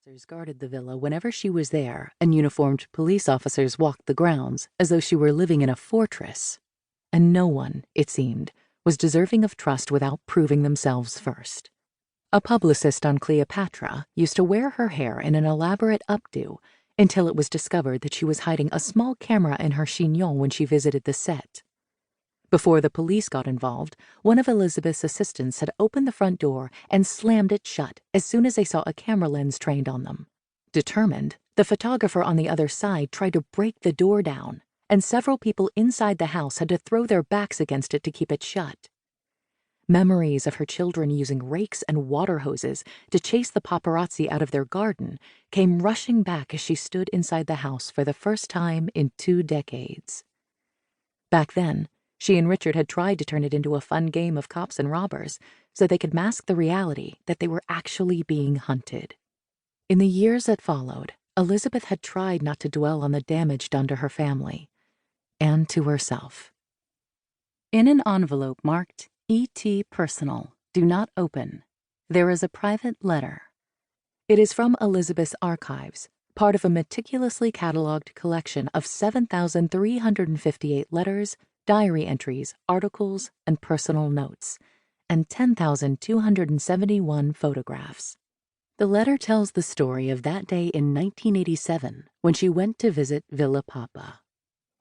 Officers guarded the villa whenever she was there, and uniformed police officers walked the grounds as though she were living in a fortress. And no one, it seemed, was deserving of trust without proving themselves first. A publicist on Cleopatra used to wear her hair in an elaborate updo until it was discovered that she was hiding a small camera in her chignon when she visited the set. Before the police got involved, one of Elizabeth's assistants had opened the front door and slammed it shut as soon as they saw a camera lens trained on them. Determined, the photographer on the other side tried to break the door down, and several people inside the house had to throw their backs against it to keep it shut. Memories of her children using rakes and water hoses to chase the paparazzi out of their garden came rushing back as she stood inside the house for the first time in 2 decades. Back then, she and Richard had tried to turn it into a fun game of cops and robbers so they could mask the reality that they were actually being hunted. In the years that followed, Elizabeth had tried not to dwell on the damage done to her family and to herself. In an envelope marked E.T. Personal, Do Not Open, there is a private letter. It is from Elizabeth's archives, part of a meticulously cataloged collection of 7,358 letters, diary entries, articles, and personal notes, and 10,271 photographs. The letter tells the story of that day in 1987 when she went to visit Villa Papa.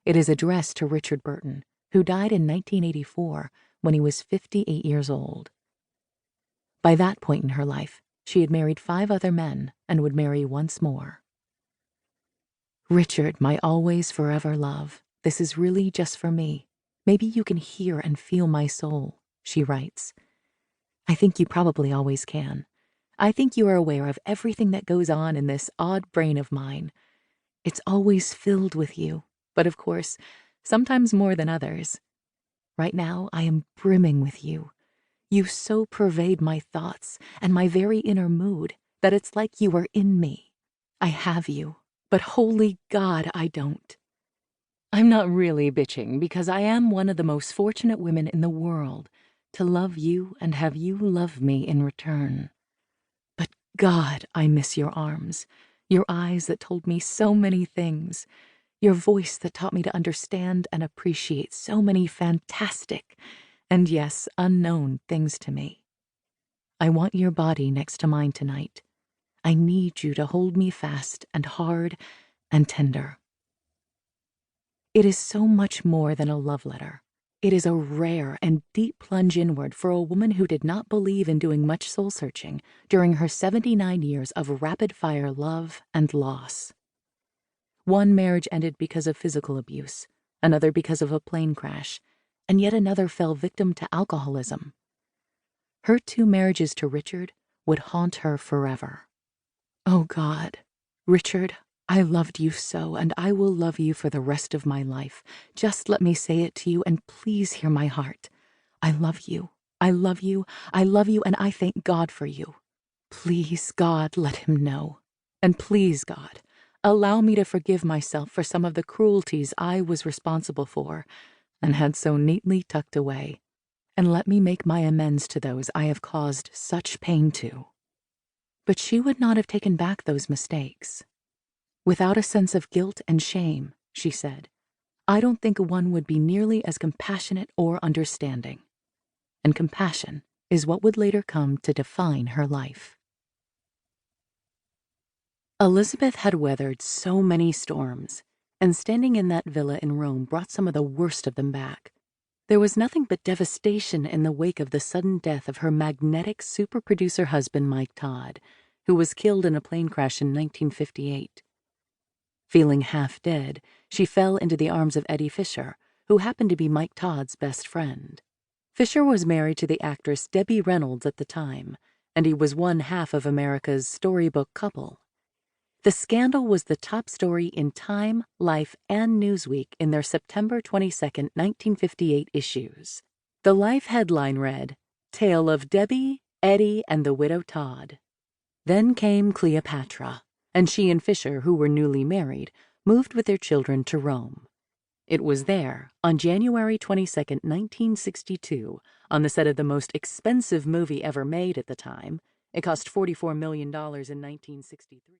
It is addressed to Richard Burton, who died in 1984 when he was 58 years old. By that point in her life, she had married 5 other men and would marry once more. Richard, my always forever love, this is really just for me. Maybe you can hear and feel my soul, she writes. I think you probably always can. I think you are aware of everything that goes on in this odd brain of mine. It's always filled with you, but of course, sometimes more than others. Right now, I am brimming with you. You so pervade my thoughts and my very inner mood that it's like you are in me. I have you, but holy God, I don't. I'm not really bitching because I am one of the most fortunate women in the world to love you and have you love me in return. But God, I miss your arms, your eyes that told me so many things, your voice that taught me to understand and appreciate so many fantastic and, yes, unknown things to me. I want your body next to mine tonight. I need you to hold me fast and hard and tender. It is so much more than a love letter. It is a rare and deep plunge inward for a woman who did not believe in doing much soul-searching during her 79 years of rapid-fire love and loss. One marriage ended because of physical abuse, another because of a plane crash, and yet another fell victim to alcoholism. Her 2 marriages to Richard would haunt her forever. Oh God, Richard, I loved you so, and I will love you for the rest of my life. Just let me say it to you, and please hear my heart. I love you, I love you, I love you, and I thank God for you. Please, God, let him know. And please, God, allow me to forgive myself for some of the cruelties I was responsible for and had so neatly tucked away, and let me make my amends to those I have caused such pain to. But she would not have taken back those mistakes. Without a sense of guilt and shame, she said, I don't think one would be nearly as compassionate or understanding. And compassion is what would later come to define her life. Elizabeth had weathered so many storms, and standing in that villa in Rome brought some of the worst of them back. There was nothing but devastation in the wake of the sudden death of her magnetic super-producer husband, Mike Todd, who was killed in a plane crash in 1958. Feeling half dead, she fell into the arms of Eddie Fisher, who happened to be Mike Todd's best friend. Fisher was married to the actress Debbie Reynolds at the time, and he was one half of America's storybook couple. The scandal was the top story in Time, Life, and Newsweek in their September 22, 1958 issues. The Life headline read, Tale of Debbie, Eddie, and the Widow Todd. Then came Cleopatra, and she and Fisher, who were newly married, moved with their children to Rome. It was there, on January 22, 1962, on the set of the most expensive movie ever made at the time, It cost $44 million in 1963.